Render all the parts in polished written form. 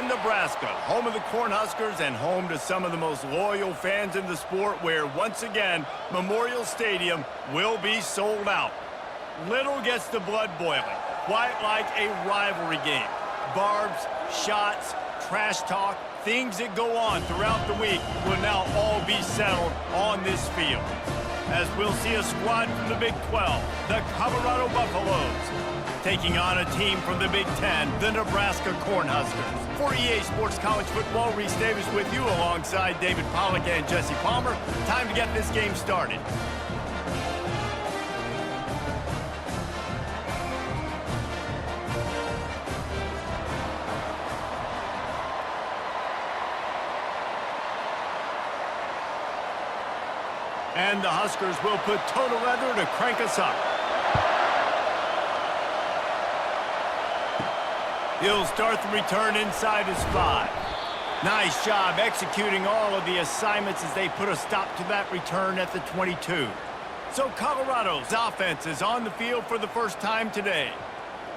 Nebraska, home of the Cornhuskers and home to some of the most loyal fans in the sport, where, once again, Memorial Stadium will be sold out. Little gets the blood boiling, quite like a rivalry game. Barbs, shots, trash talk, things that go on throughout the week will now all be settled on this field. As we'll see a squad from the Big 12, the Colorado Buffaloes, taking on a team from the Big 10, the Nebraska Cornhuskers. For EA Sports College Football, Reese Davis with you alongside David Pollack and Jesse Palmer. Time to get this game started. And the Huskers will put total leather to crank us up. He'll start the return inside his 5. Nice job executing all of the assignments as they put a stop to that return at the 22. So Colorado's offense is on the field for the first time today.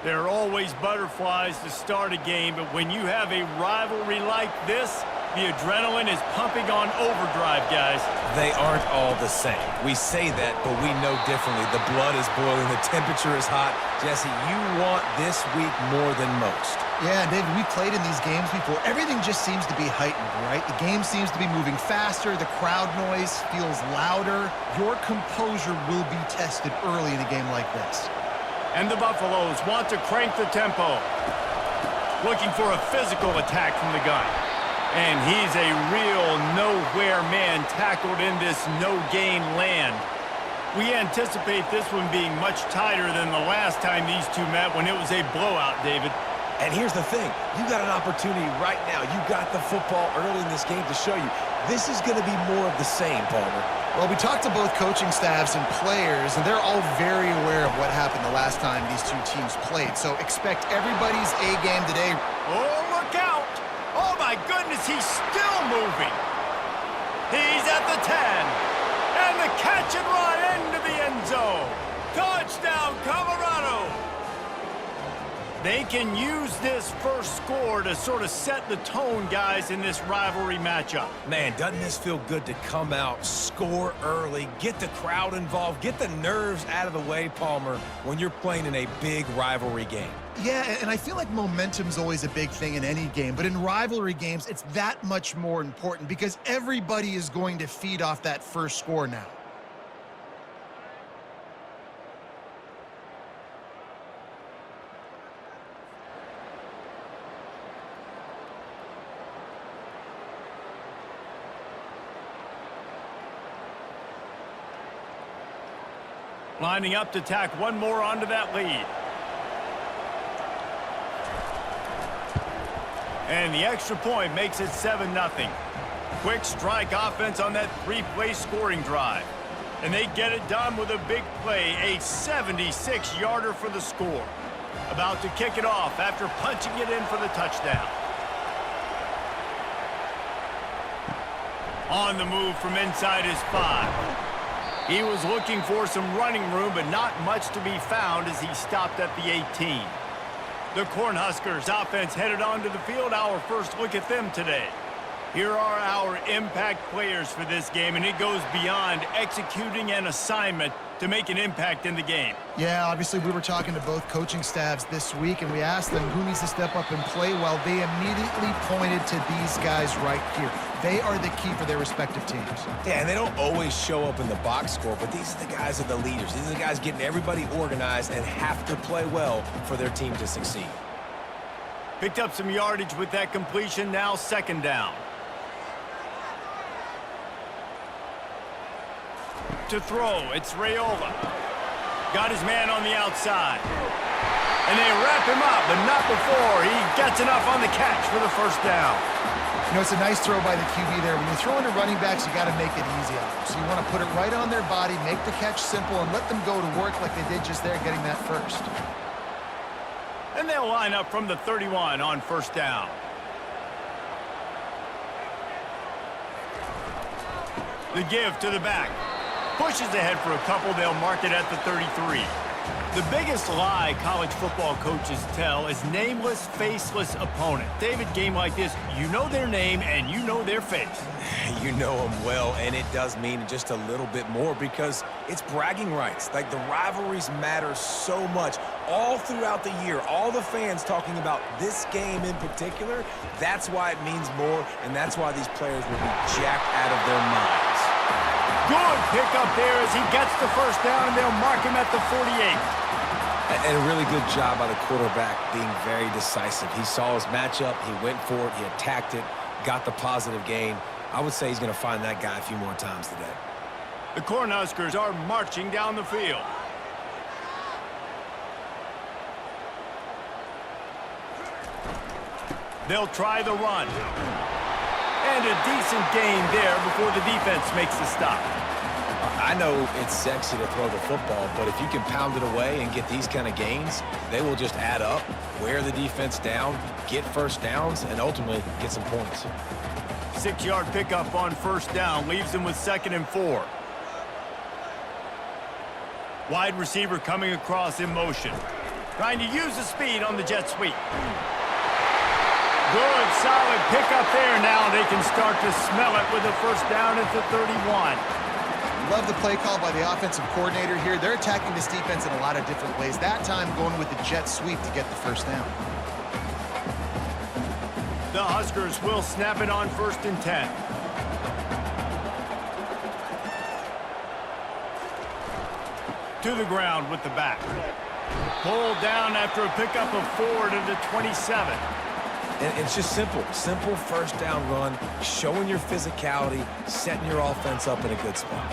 There are always butterflies to start a game, but when you have a rivalry like this, the adrenaline is pumping on overdrive, guys. They aren't all the same. We say that, but we know differently. The blood is boiling. The temperature is hot. Jesse, you want this week more than most. Yeah, David, we played in these games before. Everything just seems to be heightened, right? The game seems to be moving faster. The crowd noise feels louder. Your composure will be tested early in a game like this. And the Buffaloes want to crank the tempo. Looking for a physical attack from the gun. And he's a real nowhere man tackled in this no-gain land. We anticipate this one being much tighter than the last time these two met when it was a blowout, David. And here's the thing. You got an opportunity right now. You got the football early in this game to show you. This is going to be more of the same, Palmer. Well, we talked to both coaching staffs and players, and they're all very aware of what happened the last time these two teams played. So expect everybody's A game today. Oh, look out! Oh, my goodness, he's still moving. He's at the 10. And the catch and run into the end zone. Touchdown, Colorado. They can use this first score to sort of set the tone, guys, in this rivalry matchup. Man, doesn't this feel good to come out, score early, get the crowd involved, get the nerves out of the way, Palmer, when you're playing in a big rivalry game? Yeah, and I feel like momentum's always a big thing in any game, but in rivalry games, it's that much more important because everybody is going to feed off that first score now. Lining up to tack one more onto that lead. And the extra point makes it 7-0. Quick strike offense on that 3-play scoring drive. And they get it done with a big play, a 76-yarder for the score. About to kick it off after punching it in for the touchdown. On the move from inside his 5. He was looking for some running room, but not much to be found as he stopped at the 18. The Cornhuskers offense headed onto the field. Our first look at them today. Here are our impact players for this game, and it goes beyond executing an assignment to make an impact in the game. Yeah, obviously we were talking to both coaching staffs this week, and we asked them who needs to step up and play well. They immediately pointed to these guys right here. They are the key for their respective teams. Yeah, and they don't always show up in the box score, but these are the guys that are the leaders. These are the guys getting everybody organized and have to play well for their team to succeed. Picked up some yardage with that completion, now 2nd down. To throw, it's Raiola. Got his man on the outside. And they wrap him up, but not before he gets enough on the catch for the first down. You know, it's a nice throw by the QB there. When you throw into running backs, you got to make it easy on them. So you want to put it right on their body, make the catch simple, and let them go to work like they did just there, getting that first. And they'll line up from the 31 on 1st down. The give to the back. Pushes ahead for a couple. They'll mark it at the 33. The biggest lie college football coaches tell is nameless, faceless opponent. David, game like this, you know their name and you know their face. You know them well, and it does mean just a little bit more because it's bragging rights. Like, the rivalries matter so much all throughout the year. All the fans talking about this game in particular, that's why it means more, and that's why these players will be jacked out of their minds. Good pick up there as he gets the first down, and they'll mark him at the 48. And a really good job by the quarterback being very decisive. He saw his matchup, he went for it, he attacked it, got the positive gain. I would say he's going to find that guy a few more times today. The Cornhuskers are marching down the field. They'll try the run. And a decent gain there before the defense makes the stop. I know it's sexy to throw the football, but if you can pound it away and get these kind of gains, they will just add up, wear the defense down, get first downs, and ultimately get some points. 6-yard pickup on first down leaves them with 2nd and 4. Wide receiver coming across in motion. Trying to use the speed on the jet sweep. Good, solid pickup there. Now they can start to smell it with a first down at the 31. Love the play call by the offensive coordinator here. They're attacking this defense in a lot of different ways. That time going with the jet sweep to get the first down. The Huskers will snap it on 1st and 10. To the ground with the back. Pulled down after a pickup of 4 to the 27. And it's just simple first down run, showing your physicality, setting your offense up in a good spot.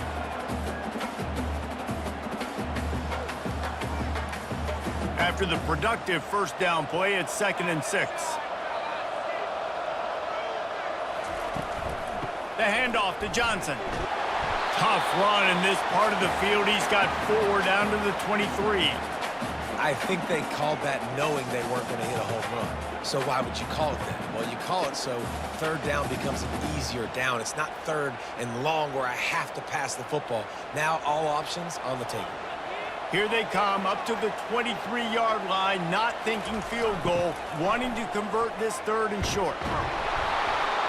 After the productive first down play, it's 2nd and 6. The handoff to Johnson. Tough run in this part of the field. He's got 4 down to the 23. I think they called that knowing they weren't going to hit a home run. So why would you call it that? Well, you call it so 3rd down becomes an easier down. It's not 3rd and long where I have to pass the football. Now all options on the table. Here they come up to the 23-yard line, not thinking field goal, wanting to convert this 3rd and short.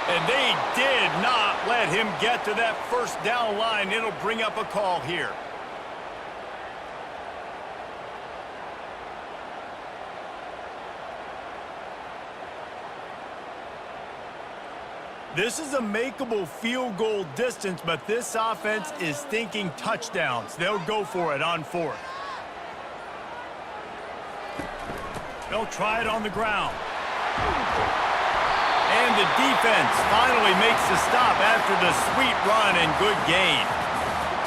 And they did not let him get to that first down line. It'll bring up a call here. This is a makeable field goal distance, but this offense is thinking touchdowns. They'll go for it on 4th. They'll try it on the ground. And the defense finally makes the stop after the sweet run and good gain.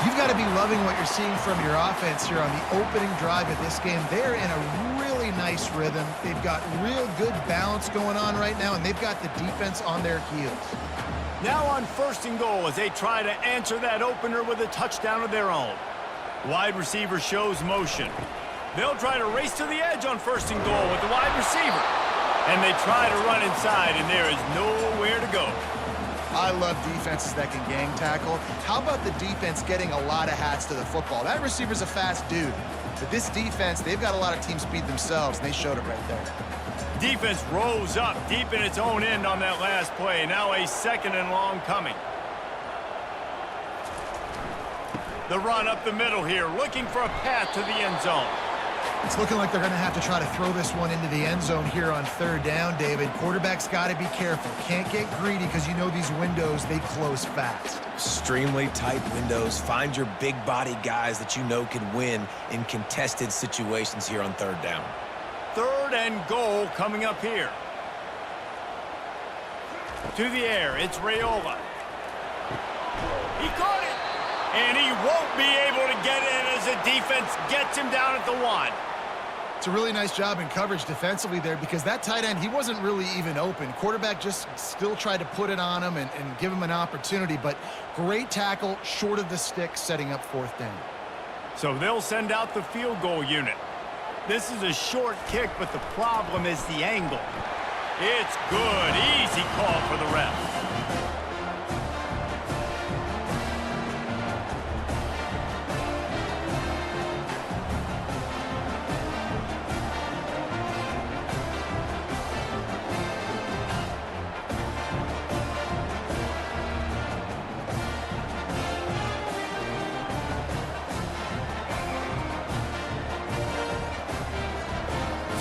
You've got to be loving what you're seeing from your offense here on the opening drive of this game. They're in a really nice rhythm. They've got real good balance going on right now, and they've got the defense on their heels. Now on 1st and goal as they try to answer that opener with a touchdown of their own. Wide receiver shows motion. They'll try to race to the edge on 1st and goal with the wide receiver. And they try to run inside, and there is nowhere to go. I love defenses that can gang tackle. How about the defense getting a lot of hats to the football? That receiver's a fast dude. But this defense, they've got a lot of team speed themselves, and they showed it right there. Defense rose up deep in its own end on that last play. Now a 2nd and long coming. The run up the middle here, looking for a path to the end zone. It's looking like they're going to have to try to throw this one into the end zone here on 3rd down, David. Quarterback's got to be careful. Can't get greedy because you know these windows, they close fast. Extremely tight windows. Find your big body guys that you know can win in contested situations here on 3rd down. 3rd and goal coming up here. To the air, it's Raiola. He caught it, and he won't be able to get in as the defense gets him down at the 1. It's a really nice job in coverage defensively there because that tight end, he wasn't really even open. Quarterback just still tried to put it on him and give him an opportunity, but great tackle, short of the stick, setting up 4th down. So they'll send out the field goal unit. This is a short kick, but the problem is the angle. It's good. Easy call for the ref.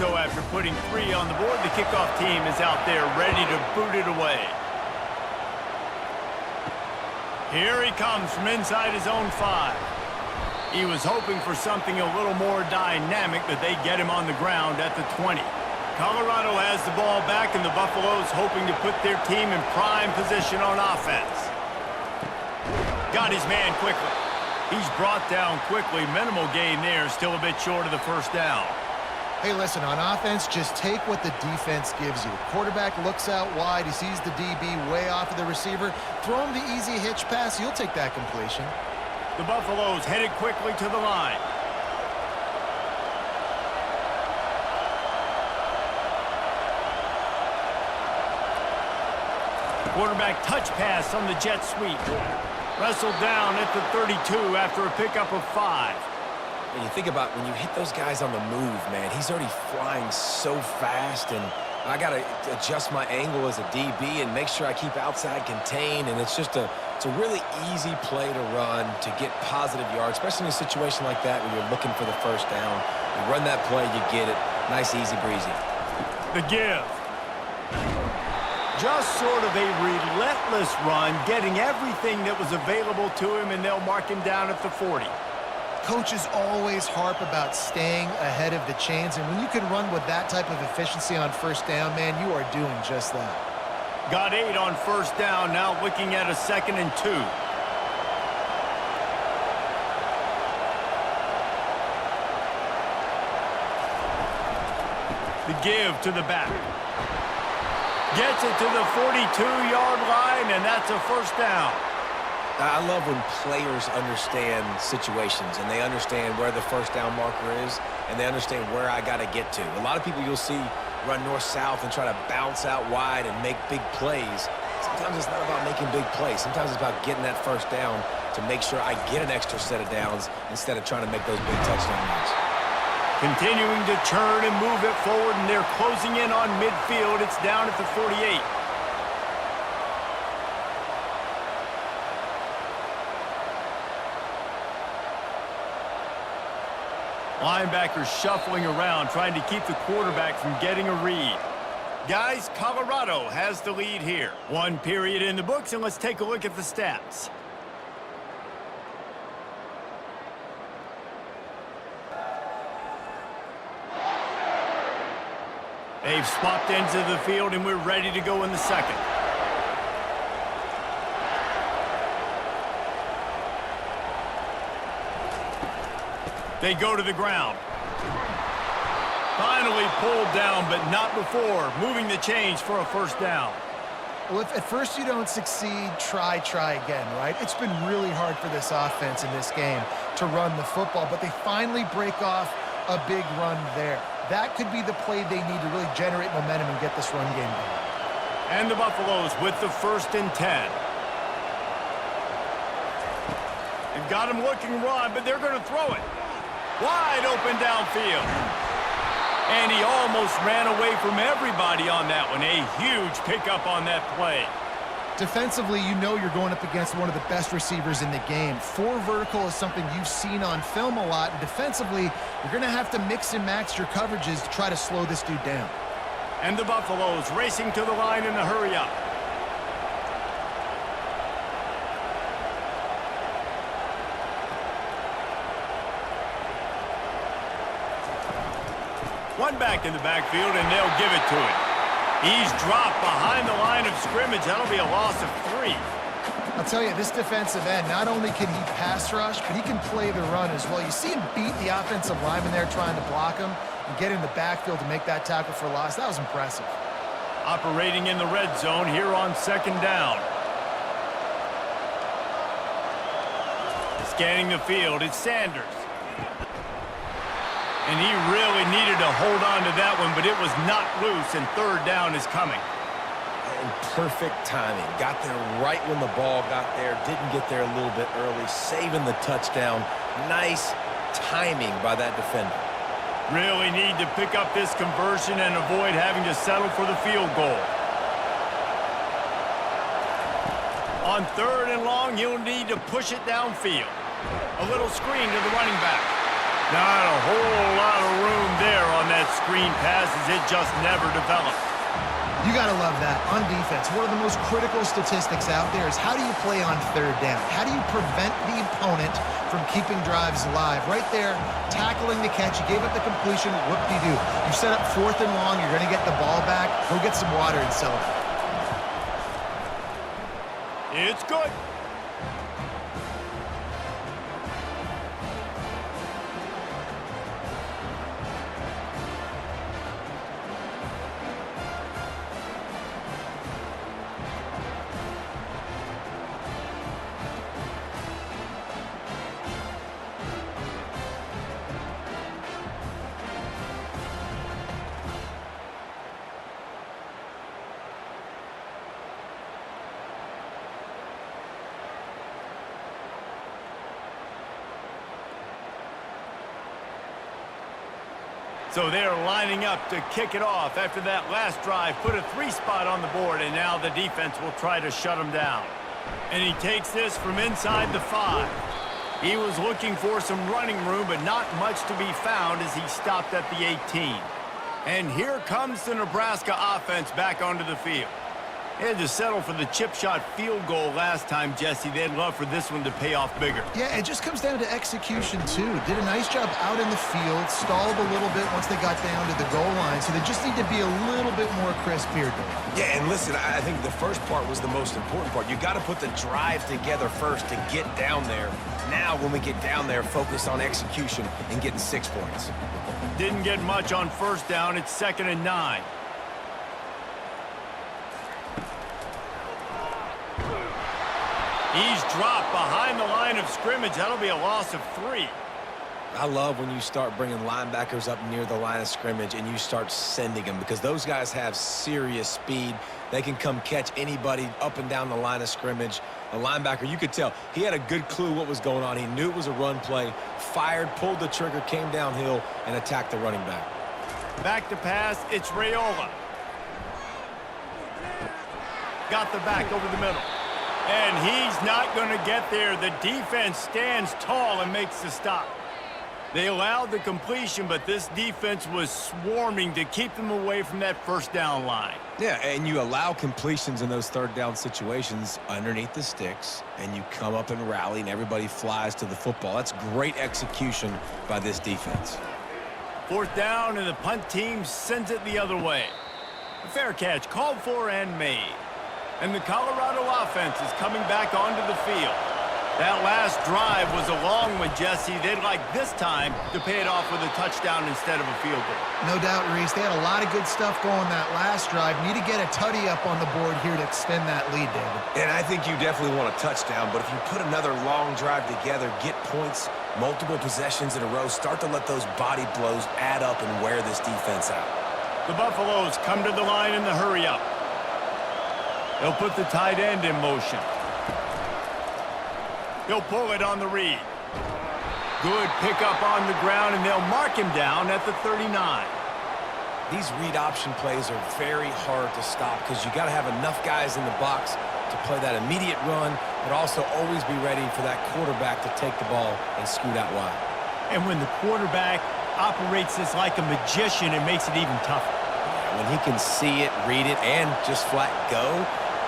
So after putting 3 on the board, the kickoff team is out there ready to boot it away. Here he comes from inside his own 5. He was hoping for something a little more dynamic, but they get him on the ground at the 20. Colorado has the ball back, and the Buffaloes hoping to put their team in prime position on offense. Got his man quickly. He's brought down quickly. Minimal gain there, still a bit short of the first down. Hey, listen, on offense, just take what the defense gives you. Quarterback looks out wide. He sees the DB way off of the receiver. Throw him the easy hitch pass. You'll take that completion. The Buffaloes headed quickly to the line. Quarterback touch pass on the jet sweep. Wrestled down at the 32 after a pickup of 5. When you think about when you hit those guys on the move, man, he's already flying so fast, and I got to adjust my angle as a DB and make sure I keep outside contained, and it's a really easy play to run to get positive yards, especially in a situation like that where you're looking for the first down. You run that play, you get it. Nice, easy breezy. The give. Just sort of a relentless run, getting everything that was available to him, and they'll mark him down at the 40. Coaches always harp about staying ahead of the chains, and when you can run with that type of efficiency on first down, man, you are doing just that. Got 8 on first down, now looking at a 2nd and 2. The give to the back. Gets it to the 42-yard line, and that's a first down. I love when players understand situations and they understand where the first down marker is and they understand where I got to get to. A lot of people you'll see run north-south and try to bounce out wide and make big plays. Sometimes it's not about making big plays. Sometimes it's about getting that first down to make sure I get an extra set of downs instead of trying to make those big touchdown runs. Continuing to turn and move it forward, and they're closing in on midfield. It's down at the 48. Linebackers shuffling around, trying to keep the quarterback from getting a read. Guys, Colorado has the lead here. 1 period in the books, and let's take a look at the stats. They've swapped into the field, and we're ready to go in the second. They go to the ground. Finally pulled down, but not before. Moving the chains for a first down. Well, if at first you don't succeed, try again, right? It's been really hard for this offense in this game to run the football, but they finally break off a big run there. That could be the play they need to really generate momentum and get this run game going. And the Buffaloes with the 1st and 10. They've got him looking run, but they're going to throw it. Wide open downfield. And he almost ran away from everybody on that one. A huge pickup on that play. Defensively, you know you're going up against one of the best receivers in the game. 4 vertical is something you've seen on film a lot. And defensively, you're going to have to mix and match your coverages to try to slow this dude down. And the Buffaloes racing to the line in a hurry up. One back in the backfield, and they'll give it to him. He's dropped behind the line of scrimmage. That'll be a loss of 3. I'll tell you, this defensive end, not only can he pass rush, but he can play the run as well. You see him beat the offensive lineman there trying to block him and get in the backfield to make that tackle for loss. That was impressive. Operating in the red zone here on 2nd down. Scanning the field, it's Sanders. And he really needed to hold on to that one, but it was not loose, and 3rd down is coming. And perfect timing. Got there right when the ball got there. Didn't get there a little bit early. Saving the touchdown. Nice timing by that defender. Really need to pick up this conversion and avoid having to settle for the field goal. On 3rd and long, he'll need to push it downfield. A little screen to the running back. Not a whole lot of room there on that screen pass as it just never developed. You got to love that. On defense, one of the most critical statistics out there is how do you play on third down? How do you prevent the opponent from keeping drives alive? Right there, tackling the catch. You gave up the completion. Whoop-de-doo. You set up 4th and long. You're going to get the ball back. Go get some water and celebrate. It's good. So they're lining up to kick it off after that last drive. Put a 3-spot on the board, and now the defense will try to shut them down. And he takes this from inside the 5. He was looking for some running room, but not much to be found as he stopped at the 18. And here comes the Nebraska offense back onto the field. They had to settle for the chip shot field goal last time, Jesse. They'd love for this one to pay off bigger. Yeah, it just comes down to execution, too. Did a nice job out in the field, stalled a little bit once they got down to the goal line, so they just need to be a little bit more crisp here, Dave. Yeah, and listen, I think the first part was the most important part. You got to put the drive together first to get down there. Now, when we get down there, focus on execution and getting 6 points. Didn't get much on first down. It's 2nd and 9. He's dropped behind the line of scrimmage. That'll be a loss of 3. I love when you start bringing linebackers up near the line of scrimmage and you start sending them because those guys have serious speed. They can come catch anybody up and down the line of scrimmage. The linebacker, you could tell, he had a good clue what was going on. He knew it was a run play, fired, pulled the trigger, came downhill, and attacked the running back. Back to pass, it's Raiola. Got the back over the middle. And he's not going to get there. The defense stands tall and makes the stop. They allowed the completion, but this defense was swarming to keep them away from that first down line. Yeah, and you allow completions in those third down situations underneath the sticks, and you come up and rally, and everybody flies to the football. That's great execution by this defense. 4th down, and the punt team sends it the other way. A fair catch called for and made. And the Colorado offense is coming back onto the field. That last drive was a long one, Jesse. They'd like this time to pay it off with a touchdown instead of a field goal. No doubt, Reese. They had a lot of good stuff going that last drive. Need to get a tutty up on the board here to extend that lead, David. And I think you definitely want a touchdown, but if you put another long drive together, get points, multiple possessions in a row, start to let those body blows add up and wear this defense out. The Buffaloes come to the line in the hurry-up. They'll put the tight end in motion. He'll pull it on the read. Good pickup on the ground, and they'll mark him down at the 39. These read option plays are very hard to stop because you got to have enough guys in the box to play that immediate run, but also always be ready for that quarterback to take the ball and scoot out wide. And when the quarterback operates this like a magician, it makes it even tougher. When he can see it, read it, and just flat go,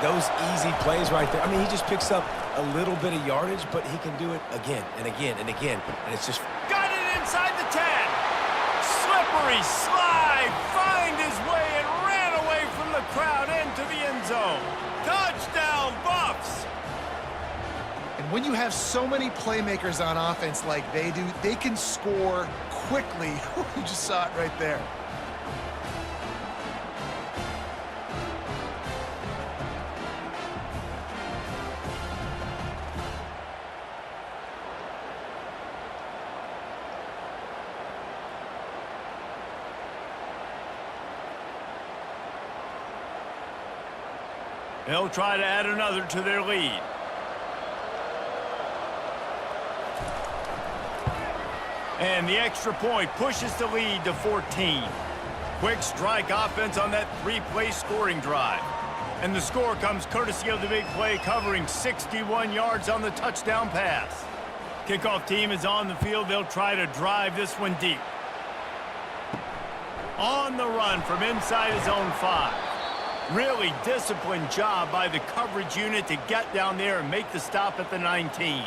those easy plays right there. I mean, he just picks up a little bit of yardage, but he can do it again and again and again. And it's just... Got it inside the 10. Slippery slide. Find his way and ran away from the crowd into the end zone. Touchdown, Buffs. And when you have so many playmakers on offense like they do, they can score quickly. You just saw it right there. They'll try to add another to their lead. And the extra point pushes the lead to 14. Quick strike offense on that 3-play scoring drive. And the score comes courtesy of the big play covering 61 yards on the touchdown pass. Kickoff team is on the field. They'll try to drive this one deep. On the run from inside his own 5. Really disciplined job by the coverage unit to get down there and make the stop at the 19.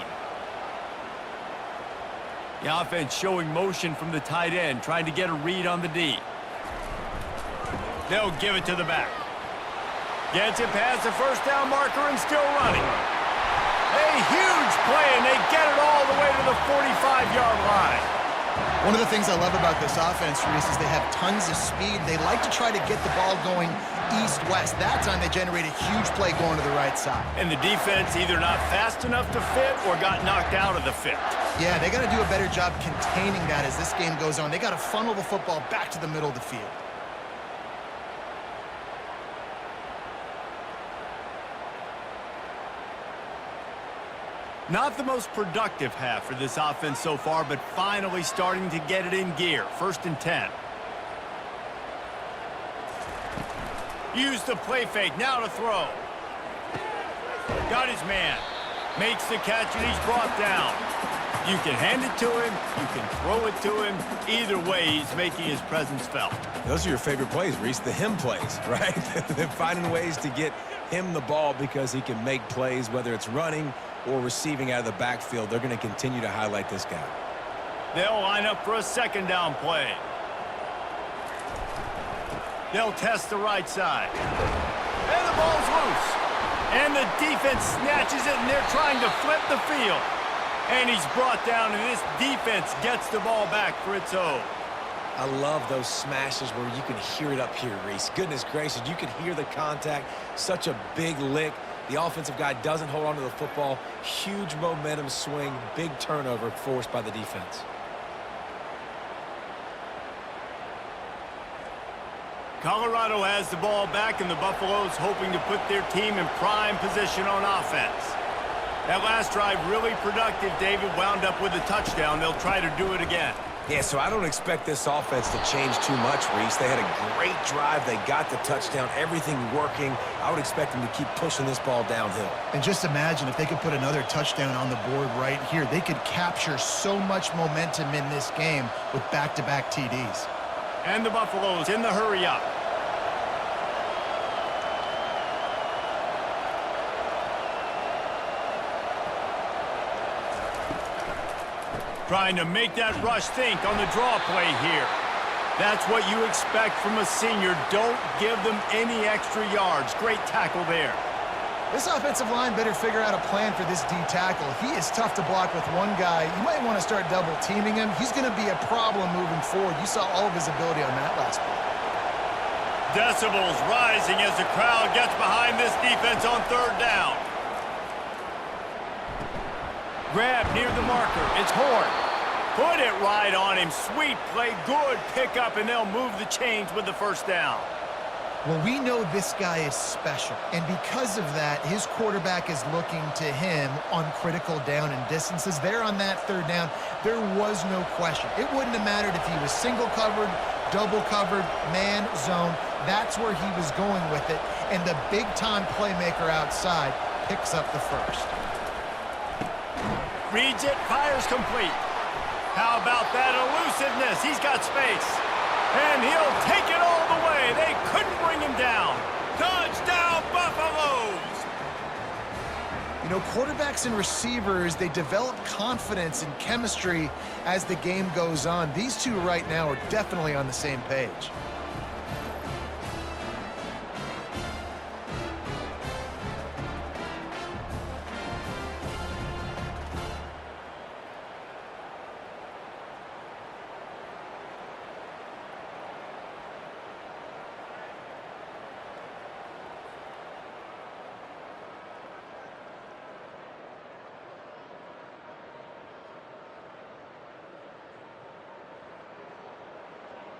The offense showing motion from the tight end, trying to get a read on the D. They'll give it to the back. Gets it past the first down marker and still running. A huge play, and they get it all the way to the 45-yard line. One of the things I love about this offense, Reese, is they have tons of speed. They like to try to get the ball going east-west. That time they generate a huge play going to the right side. And the defense either not fast enough to fit or got knocked out of the fit. Yeah, they got to do a better job containing that as this game goes on. They got to funnel the football back to the middle of the field. Not the most productive half for this offense so far, but finally starting to get it in gear. 1st and 10. Use the play fake, now to throw. Got his man. Makes the catch, and he's brought down. You can hand it to him, you can throw it to him. Either way, he's making his presence felt. Those are your favorite plays, Reese, the him plays, right? They're finding ways to get him the ball because he can make plays, whether it's running or receiving out of the backfield. They're going to continue to highlight this guy. They'll line up for a 2nd down play. They'll test the right side. And the ball's loose. And the defense snatches it, and they're trying to flip the field. And he's brought down, and this defense gets the ball back for its own. I love those smashes where you can hear it up here, Reese. Goodness gracious, you can hear the contact. Such a big lick. The offensive guy doesn't hold on to the football. Huge momentum swing, big turnover forced by the defense. Colorado has the ball back, and the Buffaloes hoping to put their team in prime position on offense. That last drive really productive. David wound up with a touchdown. They'll try to do it again. Yeah, so I don't expect this offense to change too much, Reese. They had a great drive. They got the touchdown, everything working. I would expect them to keep pushing this ball downhill. And just imagine if they could put another touchdown on the board right here. They could capture so much momentum in this game with back-to-back TDs. And the Buffaloes in the hurry up. Trying to make that rush think on the draw play here. That's what you expect from a senior. Don't give them any extra yards. Great tackle there. This offensive line better figure out a plan for this D tackle. He is tough to block with one guy. You might want to start double teaming him. He's going to be a problem moving forward. You saw all of his ability on that last play. Decibels rising as the crowd gets behind this defense on 3rd down. Grab near the marker. It's Horn. Put it right on him. Sweet play. Good pickup, and they'll move the chains with the 1st down. Well, we know this guy is special, and because of that, his quarterback is looking to him on critical down and distances. There on that 3rd down, there was no question. It wouldn't have mattered if he was single covered, double covered, man, zone. That's where he was going with it, and the big-time playmaker outside picks up the 1st. Reads it, fires complete. How about that elusiveness? He's got space. And he'll take it all the way. They couldn't bring him down. Touchdown, Buffaloes! You know, quarterbacks and receivers, they develop confidence and chemistry as the game goes on. These two right now are definitely on the same page.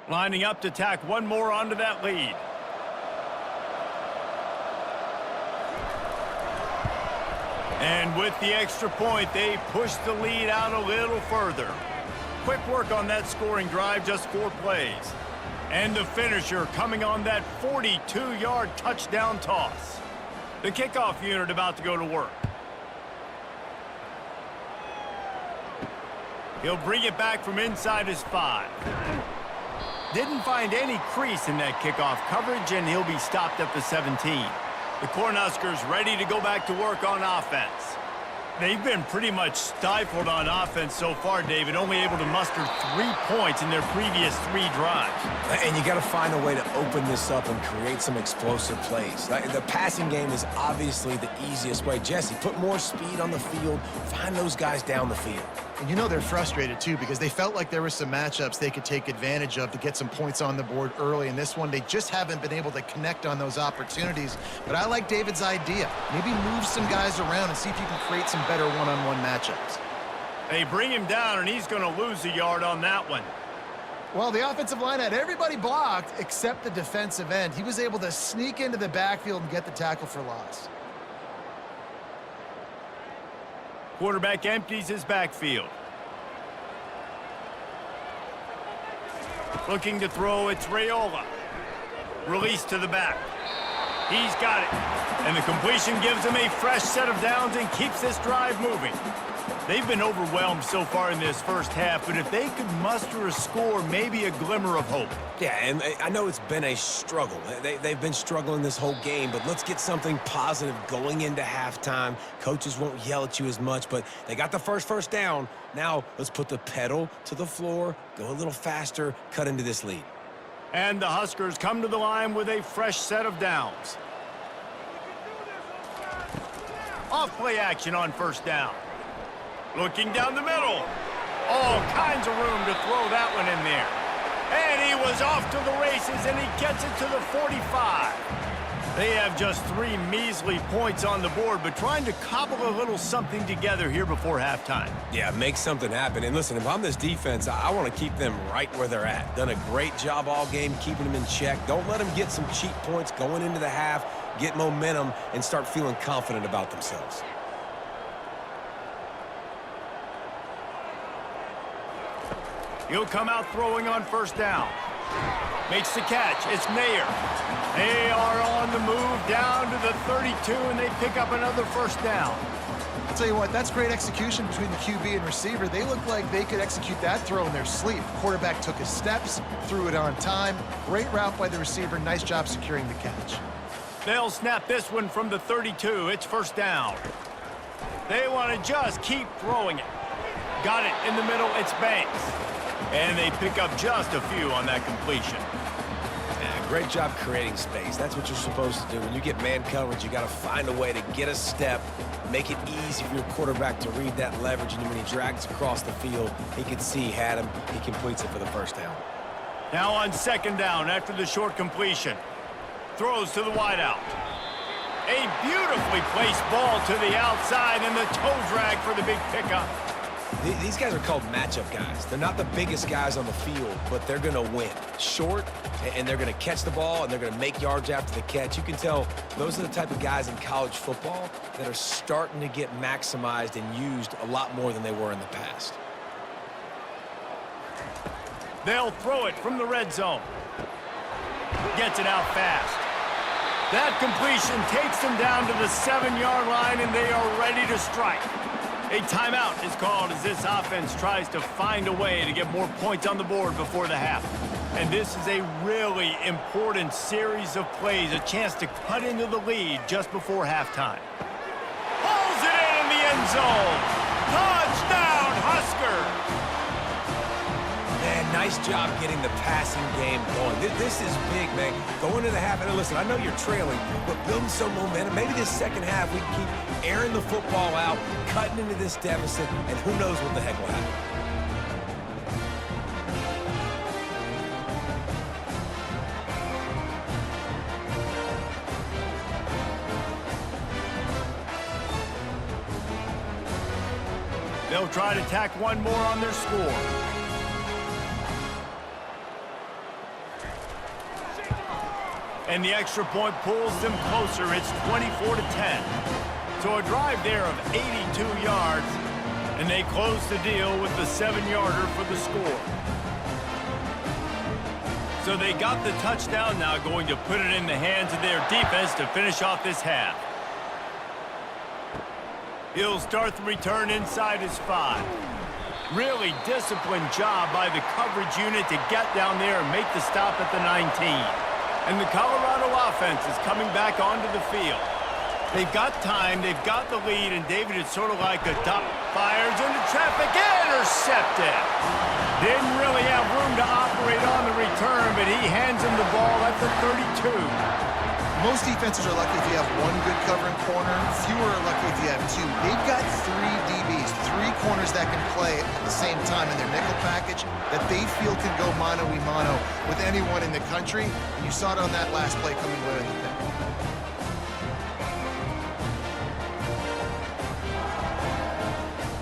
Lining up to tack one more onto that lead. And with the extra point, they push the lead out a little further. Quick work on that scoring drive, just 4 plays. And the finisher coming on that 42-yard touchdown toss. The kickoff unit about to go to work. He'll bring it back from inside his 5. Didn't find any crease in that kickoff coverage, and he'll be stopped at the 17. The Cornhuskers ready to go back to work on offense. They've been pretty much stifled on offense so far, David, only able to muster 3 points in their previous 3 drives. And you got to find a way to open this up and create some explosive plays. The passing game is obviously the easiest way. Jesse, put more speed on the field, find those guys down the field. And you know they're frustrated, too, because they felt like there were some matchups they could take advantage of to get some points on the board early. In this one, they just haven't been able to connect on those opportunities. But I like David's idea. Maybe move some guys around and see if you can create some better one-on-one matchups. They bring him down, and he's going to lose a yard on that one. Well, the offensive line had everybody blocked except the defensive end. He was able to sneak into the backfield and get the tackle for loss. Quarterback empties his backfield. Looking to throw, it's Raiola. Release to the back. He's got it. And the completion gives him a fresh set of downs and keeps this drive moving. They've been overwhelmed so far in this first half, but if they could muster a score, maybe a glimmer of hope. Yeah, and I know it's been a struggle. They've been struggling this whole game, but let's get something positive going into halftime. Coaches won't yell at you as much, but they got the first down. Now let's put the pedal to the floor, go a little faster, cut into this lead. And the Huskers come to the line with a fresh set of downs. Off-play action on first down. Looking down the middle. All kinds of room to throw that one in there. And he was off to the races, and he gets it to the 45. They have just 3 measly points on the board, but trying to cobble a little something together here before halftime. Yeah, make something happen. And listen, if I'm this defense, I want to keep them right where they're at. Done a great job all game keeping them in check. Don't let them get some cheap points going into the half, get momentum, and start feeling confident about themselves. He'll come out throwing on first down. Makes the catch. It's Mayer. They are on the move down to the 32, and they pick up another first down. I'll tell you what, that's great execution between the QB and receiver. They look like they could execute that throw in their sleep. Quarterback took his steps, threw it on time. Great route by the receiver. Nice job securing the catch. They'll snap this one from the 32. It's first down. They want to just keep throwing it. Got it in the middle. It's Banks. And they pick up just a few on that completion. Yeah, great job creating space. That's what you're supposed to do. When you get man coverage, you got to find a way to get a step, make it easy for your quarterback to read that leverage, and when he drags across the field, he can see he had him. He completes it for the first down. Now on second down after the short completion. Throws to the wideout. A beautifully placed ball to the outside, and the toe drag for the big pickup. These guys are called matchup guys. They're not the biggest guys on the field, but they're going to win. Short, and they're going to catch the ball, and they're going to make yards after the catch. You can tell those are the type of guys in college football that are starting to get maximized and used a lot more than they were in the past. They'll throw it from the red zone. Gets it out fast. That completion takes them down to the 7-yard line, and they are ready to strike. A timeout is called as this offense tries to find a way to get more points on the board before the half. And this is a really important series of plays, a chance to cut into the lead just before halftime. Pulls it in the end zone. Touchdown, Huskers! Man, nice job getting the passing game going. This is big, man. Going into the half, and listen, I know you're trailing, but building some momentum. Maybe this second half we keep airing the football out, cutting into this deficit, and who knows what the heck will happen. They'll try to tack one more on their score. And the extra point pulls them closer. It's 24-10. So a drive there of 82 yards, and they close the deal with the 7-yarder for the score. So they got the touchdown, now going to put it in the hands of their defense to finish off this half. He'll start the return inside his 5. Really disciplined job by the coverage unit to get down there and make the stop at the 19. And the Colorado offense is coming back onto the field. They've got time, they've got the lead, and David is sort of like a duck. Fires into traffic, intercepted. Didn't really have room to operate on the return, but he hands him the ball at the 32. Most defenses are lucky if you have one good covering corner. Fewer are lucky if you have two. They've got three DBs, three corners that can play at the same time in their nickel package that they feel can go mano-a-mano with anyone in the country. And you saw it on that last play coming away with the pick.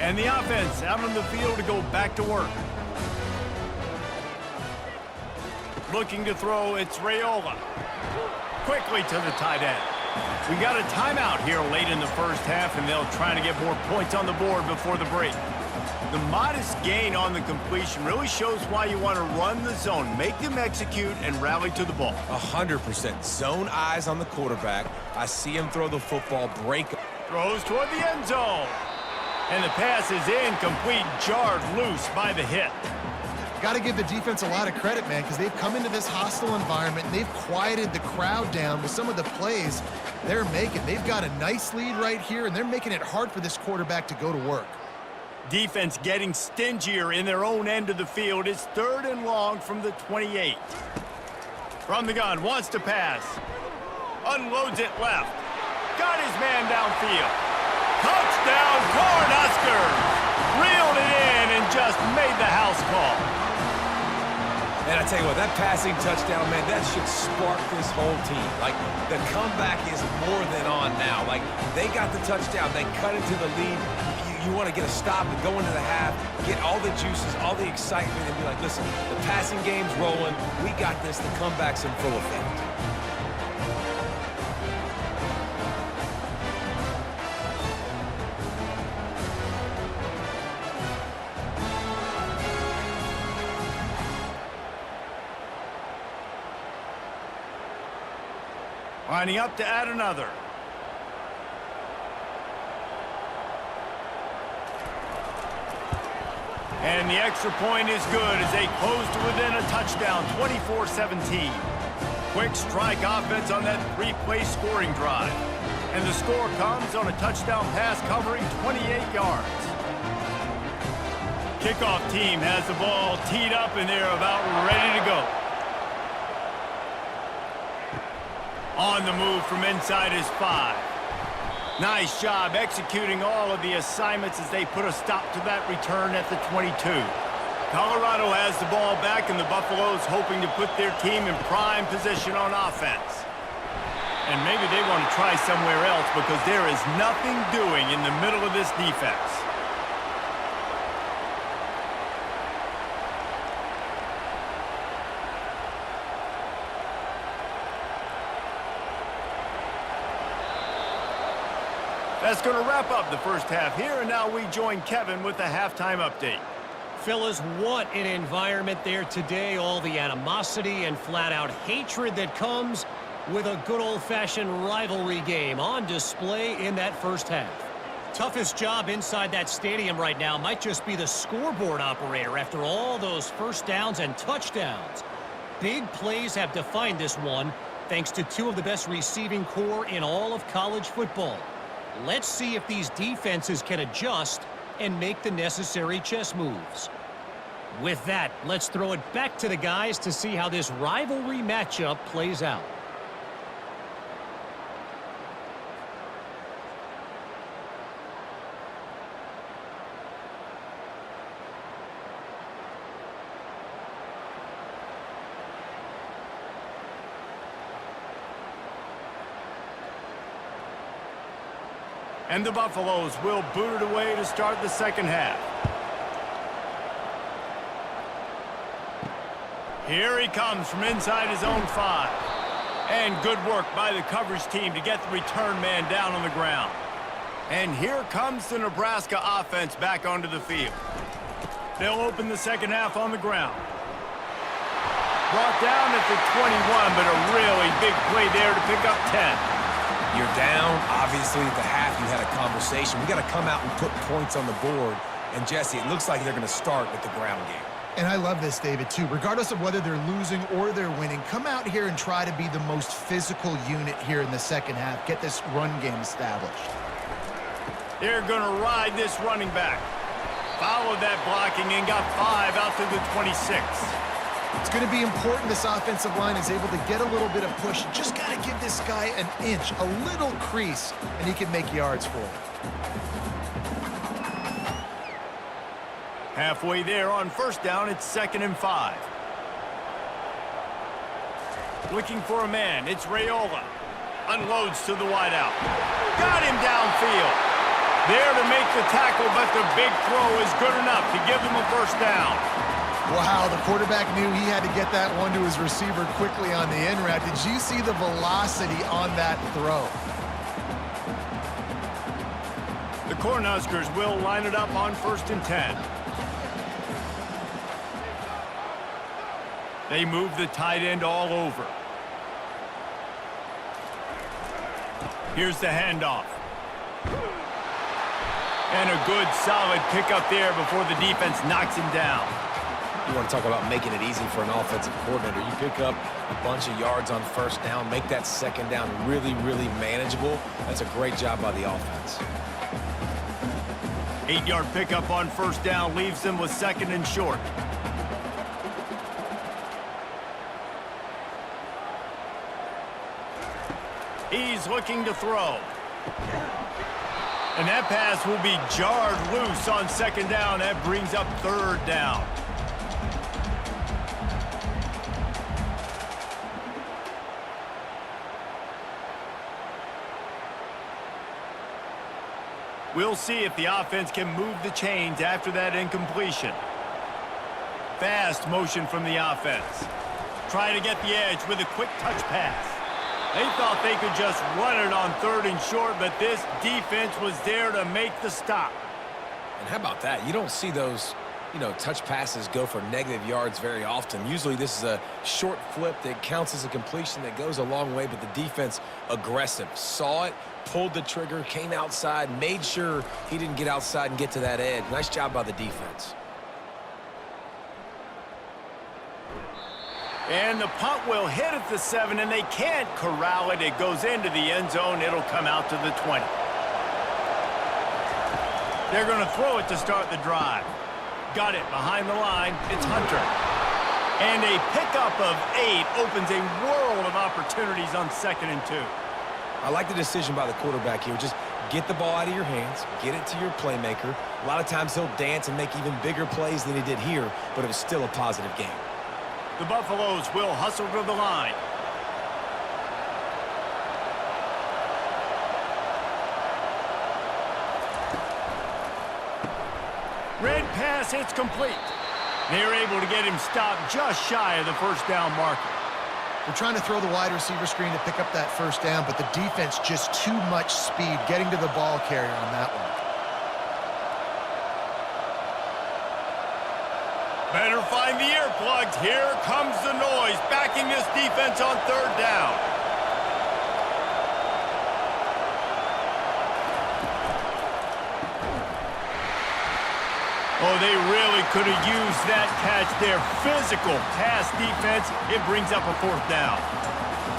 And the offense out on the field to go back to work. Looking to throw, it's Raiola. Quickly to the tight end. We got a timeout here late in the first half, and they'll try to get more points on the board before the break. The modest gain on the completion really shows why you want to run the zone, make them execute, and rally to the ball. 100%. Zone eyes on the quarterback. I see him throw the football, break. Throws toward the end zone. And the pass is incomplete, jarred loose by the hit. Got to give the defense a lot of credit, man, because they've come into this hostile environment, and they've quieted the crowd down with some of the plays they're making. They've got a nice lead right here, and they're making it hard for this quarterback to go to work. Defense getting stingier in their own end of the field. It's 3rd and long from the 28. From the gun, wants to pass. Unloads it left. Got his man downfield. Touchdown, Huskers! Reeled it in and just made the house call. And I tell you what, that passing touchdown, man, that should spark this whole team. Like, the comeback is more than on now. Like, they got the touchdown. They cut into the lead. You want to get a stop and go into the half, get all the juices, all the excitement, and be like, listen, the passing game's rolling. We got this. The comeback's in full effect. Lining up to add another. And the extra point is good as they close to within a touchdown, 24-17. Quick strike offense on that 3-play scoring drive. And the score comes on a touchdown pass covering 28 yards. Kickoff team has the ball teed up and they're about ready to go. On the move from inside his 5. Nice job executing all of the assignments as they put a stop to that return at the 22. Colorado has the ball back, and the Buffaloes hoping to put their team in prime position on offense. And maybe they want to try somewhere else because there is nothing doing in the middle of this defense. That's going to wrap up the first half here, and now we join Kevin with the halftime update. Fellas, what an environment there today. All the animosity and flat-out hatred that comes with a good old-fashioned rivalry game on display in that first half. Toughest job inside that stadium right now might just be the scoreboard operator after all those first downs and touchdowns. Big plays have defined this one, thanks to two of the best receiving corps in all of college football. Let's see if these defenses can adjust and make the necessary chess moves. With that, let's throw it back to the guys to see how this rivalry matchup plays out. And the Buffaloes will boot it away to start the second half. Here he comes from inside his own 5. And good work by the coverage team to get the return man down on the ground. And here comes the Nebraska offense back onto the field. They'll open the second half on the ground. Brought down at the 21, but a really big play there to pick up 10. You're down. Obviously, at the half, you had a conversation. We got to come out and put points on the board. And Jesse, it looks like they're going to start with the ground game. And I love this, David, too. Regardless of whether they're losing or they're winning, come out here and try to be the most physical unit here in the second half. Get this run game established. They're going to ride this running back. Followed that blocking and got 5 out to the 26. It's going to be important this offensive line is able to get a little bit of push. Just got to give this guy an inch, a little crease, and he can make yards for it. Halfway there on first down, it's 2nd and 5. Looking for a man, it's Raiola. Unloads to the wideout. Got him downfield. There to make the tackle, but the big throw is good enough to give them a first down. Wow, the quarterback knew he had to get that one to his receiver quickly on the in route. Did you see the velocity on that throw? The Cornhuskers will line it up on 1st and 10. They move the tight end all over. Here's the handoff. And a good, solid pickup there before the defense knocks him down. You want to talk about making it easy for an offensive coordinator. You pick up a bunch of yards on first down, make that second down really, really manageable. That's a great job by the offense. 8-yard pickup on first down leaves them with 2nd and short. He's looking to throw. And that pass will be jarred loose on 2nd down. That brings up 3rd down. We'll see if the offense can move the chains after that incompletion. Fast motion from the offense. Try to get the edge with a quick touch pass. They thought they could just run it on 3rd and short, but this defense was there to make the stop. And how about that? You don't see those, touch passes go for negative yards very often. Usually this is a short flip that counts as a completion that goes a long way, but the defense aggressive. Saw it, pulled the trigger, came outside, made sure he didn't get outside and get to that edge. Nice job by the defense. And the punt will hit at the 7, and they can't corral it. It goes into the end zone. It'll come out to the 20. They're going to throw it to start the drive. Got it behind the line. It's Hunter. And a pickup of 8 opens a world of opportunities on 2nd and 2. I like the decision by the quarterback here. Just get the ball out of your hands, get it to your playmaker. A lot of times he'll dance and make even bigger plays than he did here, but it was still a positive game. The Buffaloes will hustle to the line. Red pass, it's complete. They're able to get him stopped just shy of the first down marker. They're trying to throw the wide receiver screen to pick up that first down, but the defense just too much speed getting to the ball carrier on that one. Better find the earplugs. Here comes the noise, backing this defense on 3rd down. Oh, they really could have used that catch there. Physical pass defense. It brings up a 4th down.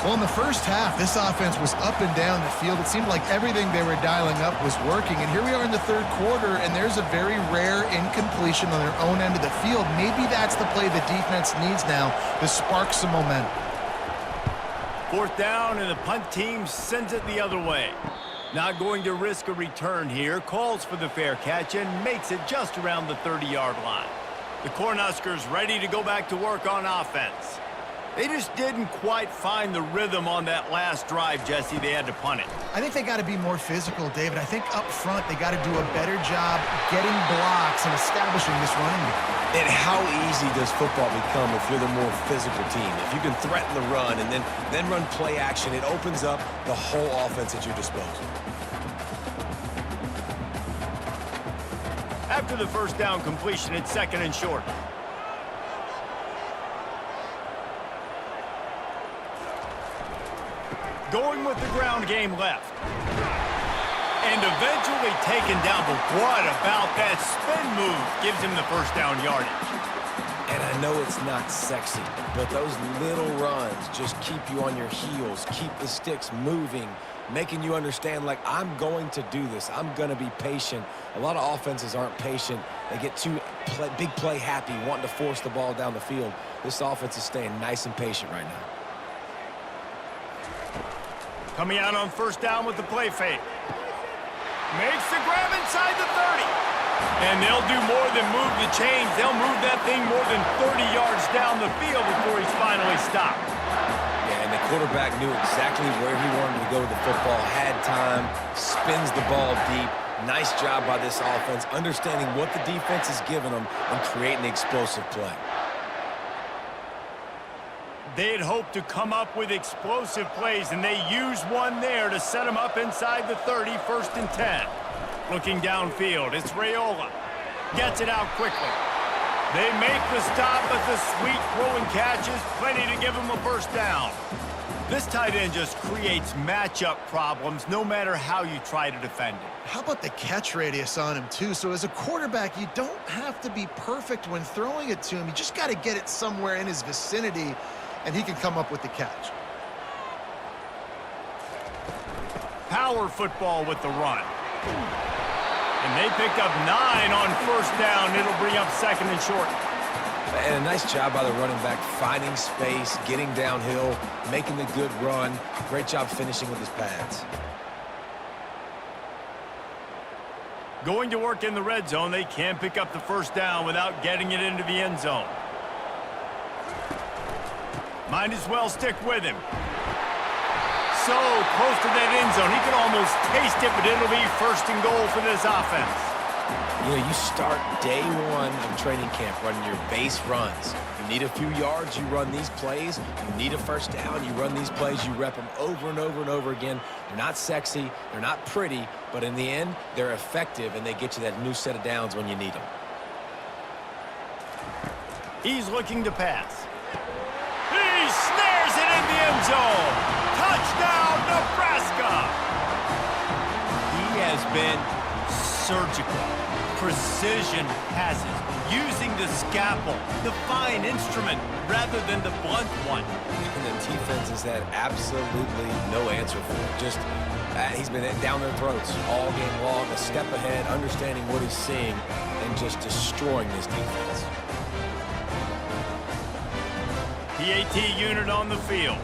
Well, in the first half, this offense was up and down the field. It seemed like everything they were dialing up was working. And here we are in the 3rd quarter, and there's a very rare incompletion on their own end of the field. Maybe that's the play the defense needs now to spark some momentum. 4th down, and the punt team sends it the other way. Not going to risk a return here. Calls for the fair catch and makes it just around the 30-yard line. The Cornhuskers ready to go back to work on offense. They just didn't quite find the rhythm on that last drive, Jesse. They had to punt it. I think they got to be more physical, David. I think up front they got to do a better job getting blocks and establishing this running game. And how easy does football become if you're the more physical team? If you can threaten the run and then run play action, it opens up the whole offense at your disposal. After the first down completion, it's 2nd and short. Going with the ground game left. And eventually taken down, but what about that spin move? Gives him the first down yardage. And I know it's not sexy, but those little runs just keep you on your heels, keep the sticks moving, making you understand, like, I'm going to do this. I'm going to be patient. A lot of offenses aren't patient. They get too big play happy, wanting to force the ball down the field. This offense is staying nice and patient right now. Coming out on first down with the play fake. Makes the grab inside the 30. And they'll do more than move the chains. They'll move that thing more than 30 yards down the field before he's finally stopped. Yeah, and the quarterback knew exactly where he wanted to go with the football, had time, spins the ball deep. Nice job by this offense, understanding what the defense is giving them and creating the explosive play. They'd hoped to come up with explosive plays, and they used one there to set them up inside the 30, 1st and 10. Looking downfield, it's Raiola. Gets it out quickly. They make the stop, but the sweet throw and catch is plenty to give them a first down. This tight end just creates matchup problems no matter how you try to defend it. How about the catch radius on him, too? So as a quarterback, you don't have to be perfect when throwing it to him. You just got to get it somewhere in his vicinity, and he can come up with the catch. Power football with the run. And they pick up 9 on first down. It'll bring up 2nd and short. And a nice job by the running back, finding space, getting downhill, making the good run. Great job finishing with his pads. Going to work in the red zone, they can't pick up the first down without getting it into the end zone. Might as well stick with him. So close to that end zone. He can almost taste it, but it'll be 1st and goal for this offense. You know, you start day one of training camp running your base runs. You need a few yards, you run these plays. You need a first down, you run these plays. You rep them over and over and over again. They're not sexy, they're not pretty, but in the end, they're effective, and they get you that new set of downs when you need them. He's looking to pass. He snares it in the end zone. Touchdown, Nebraska! He has been surgical. Precision passes, using the scalpel, the fine instrument, rather than the blunt one. And the defense has had absolutely no answer for it. Just, he's been down their throats all game long, a step ahead, understanding what he's seeing, and just destroying this defense. PAT unit on the field.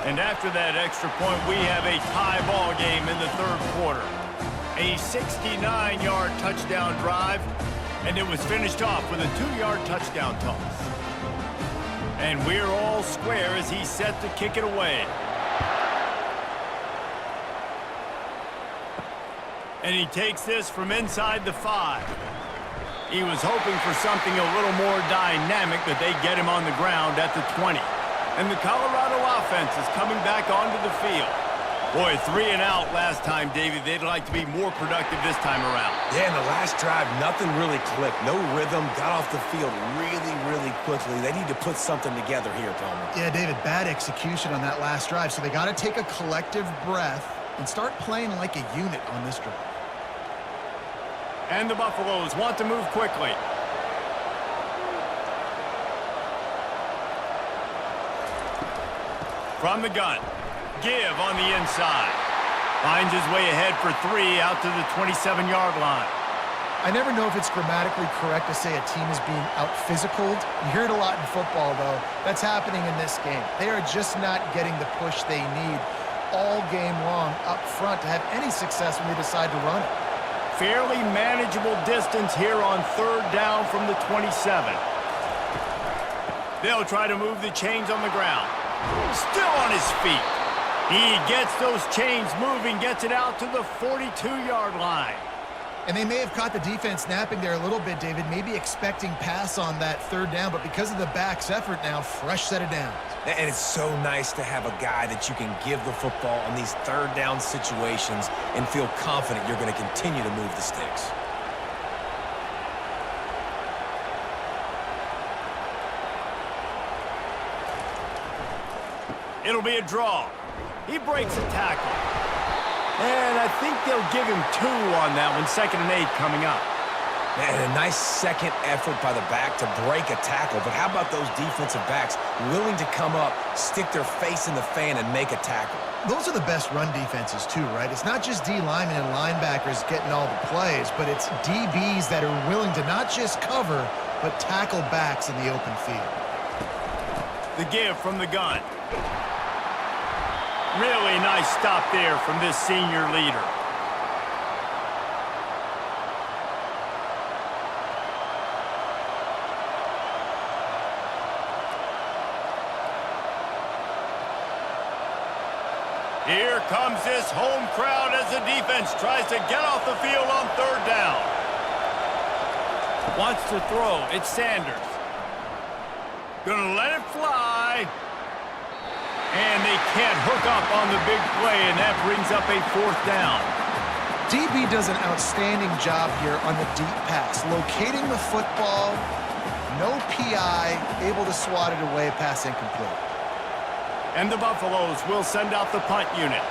And after that extra point, we have a tie ball game in the 3rd quarter. A 69-yard touchdown drive, and it was finished off with a 2-yard touchdown toss. And we're all square as he's set to kick it away. And he takes this from inside the 5. He was hoping for something a little more dynamic, but they get him on the ground at the 20. And the Colorado offense is coming back onto the field. Boy, 3 and out last time, Davey. They'd like to be more productive this time around. Yeah, in the last drive, nothing really clicked. No rhythm, got off the field really, really quickly. They need to put something together here, Palmer. Yeah, David, bad execution on that last drive. So they got to take a collective breath and start playing like a unit on this drive. And the Buffaloes want to move quickly. From the gun, give on the inside. Finds his way ahead for 3 out to the 27-yard line. I never know if it's grammatically correct to say a team is being out-physicaled. You hear it a lot in football, though. That's happening in this game. They are just not getting the push they need all game long up front to have any success when they decide to run it. Fairly manageable distance here on 3rd down from the 27. They'll try to move the chains on the ground. Still on his feet. He gets those chains moving, gets it out to the 42-yard line. And they may have caught the defense napping there a little bit, David, maybe expecting pass on that 3rd down, but because of the back's effort now, fresh set of downs. And it's so nice to have a guy that you can give the football on these 3rd down situations and feel confident you're going to continue to move the sticks. It'll be a draw. He breaks a tackle. And I think they'll give him 2 on that one, 2nd and 8 coming up. Man, a nice second effort by the back to break a tackle. But how about those defensive backs willing to come up, stick their face in the fan, and make a tackle? Those are the best run defenses too, right? It's not just D linemen and linebackers getting all the plays, but it's DBs that are willing to not just cover, but tackle backs in the open field. The give from the gun. Really nice stop there from this senior leader. Here comes this home crowd as the defense tries to get off the field on 3rd down. Wants to throw. It's Sanders. Gonna let it fly. And they can't hook up on the big play, and that brings up a 4th down. DB does an outstanding job here on the deep pass, locating the football, no PI, able to swat it away, pass incomplete. And the Buffaloes will send out the punt unit.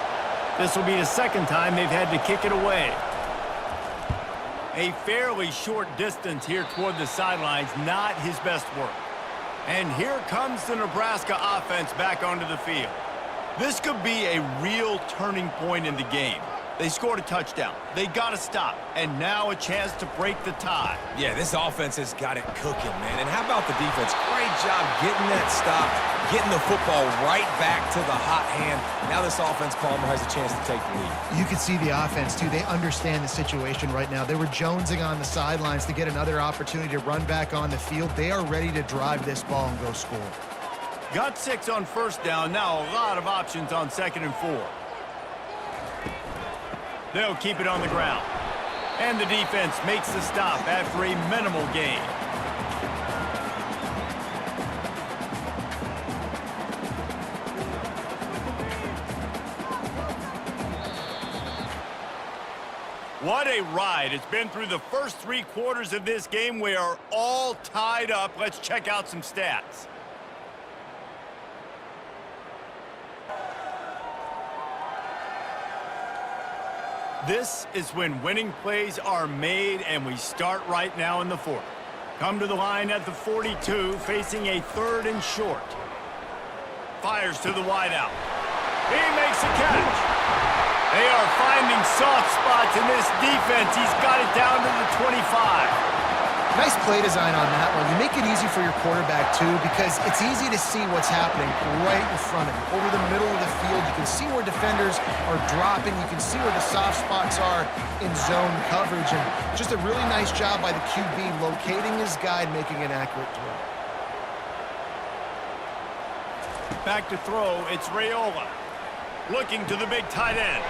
This will be the 2nd time they've had to kick it away. A fairly short distance here toward the sidelines, not his best work. And here comes the Nebraska offense back onto the field. This could be a real turning point in the game. They scored a touchdown. They got to stop. And now a chance to break the tie. Yeah, this offense has got it cooking, man. And how about the defense? Great job getting that stop, getting the football right back to the hot hand. Now this offense, Palmer, has a chance to take the lead. You can see the offense, too. They understand the situation right now. They were jonesing on the sidelines to get another opportunity to run back on the field. They are ready to drive this ball and go score. Got 6 on 1st down. Now a lot of options on 2nd and 4. They'll keep it on the ground. And the defense makes the stop after a minimal gain. What a ride. It's been through the first 3 quarters of this game. We are all tied up. Let's check out some stats. This is when winning plays are made, and we start right now in the 4th. Come to the line at the 42, facing a 3rd and short. Fires to the wideout. He makes a catch. They are finding soft spots in this defense. He's got it down to the 25. Nice play design on that one. You make it easy for your quarterback, too, because it's easy to see what's happening right in front of you. Over the middle of the field, you can see where defenders are dropping. You can see where the soft spots are in zone coverage. And just a really nice job by the QB locating his guy and making an accurate throw. Back to throw, it's Raiola. Looking to the big tight end.